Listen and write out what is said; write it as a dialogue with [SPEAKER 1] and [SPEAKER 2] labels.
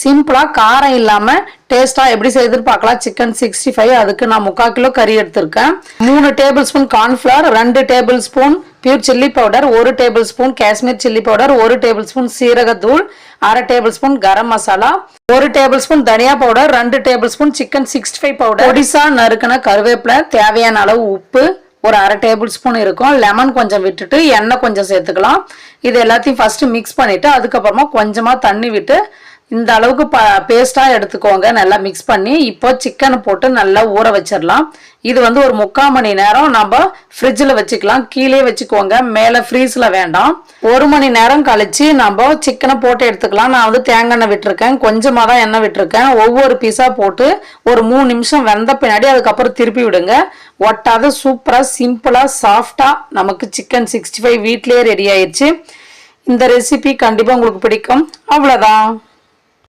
[SPEAKER 1] சிம்பிளா காரம் இல்லாம டேஸ்டா எப்படி செய்யுதுன்னு பார்க்கலாம். சிக்கன் 65 அதுக்கு நான் 3/4 கிலோ கறி எடுத்திருக்கேன். 3 tablespoon cornflour, 2 tablespoon pure chilli powder, 1 tablespoon Kashmir chilli powder, 1 tablespoon சீரகத்தூள், 1/2 tablespoon garam masala, 1 tablespoon தனியா powder, 2 tablespoon chicken 65 powder, பொடிசா நறுக்கின கருவேப்பிலை, தேவையான அளவு உப்பு, ஒரு 1/2 டேபிள் ஸ்பூன் இருக்கும். லெமன் கொஞ்சம் விட்டுட்டு எண்ணெய் கொஞ்சம் சேர்த்துக்கலாம். இது எல்லாத்தையும் ஃபர்ஸ்ட் மிக்ஸ் பண்ணிட்டு அதுக்கப்புறமா கொஞ்சமா தண்ணி விட்டு இந்த அளவுக்கு பேஸ்டா எடுத்துக்கோங்க. நல்லா மிக்ஸ் பண்ணி இப்போ சிக்கனை போட்டு நல்லா ஊற வச்சிடலாம். இது வந்து ஒரு 3/4 மணி நேரம் நம்ம ஃப்ரிட்ஜில் வச்சுக்கலாம். கீழே வச்சுக்கோங்க, மேலே ஃப்ரீஸில் வேண்டாம். 1 மணி நேரம் கழிச்சு நம்ம சிக்கனை போட்டு எடுத்துக்கலாம். நான் வந்து தேங்காய் எண்ணெய் விட்டுருக்கேன், கொஞ்சமாக தான் எண்ணெய் விட்டுருக்கேன். ஒவ்வொரு பீஸாக போட்டு ஒரு 3 நிமிஷம் வெந்த பின்னாடி அதுக்கப்புறம் திருப்பி விடுங்க. ஒட்டாத சூப்பராக சிம்பிளாக சாஃப்டாக நமக்கு சிக்கன் 65 வீட்லேயே ரெடி ஆயிடுச்சு. இந்த ரெசிபி கண்டிப்பாக உங்களுக்கு பிடிக்கும். அவ்வளோதான்.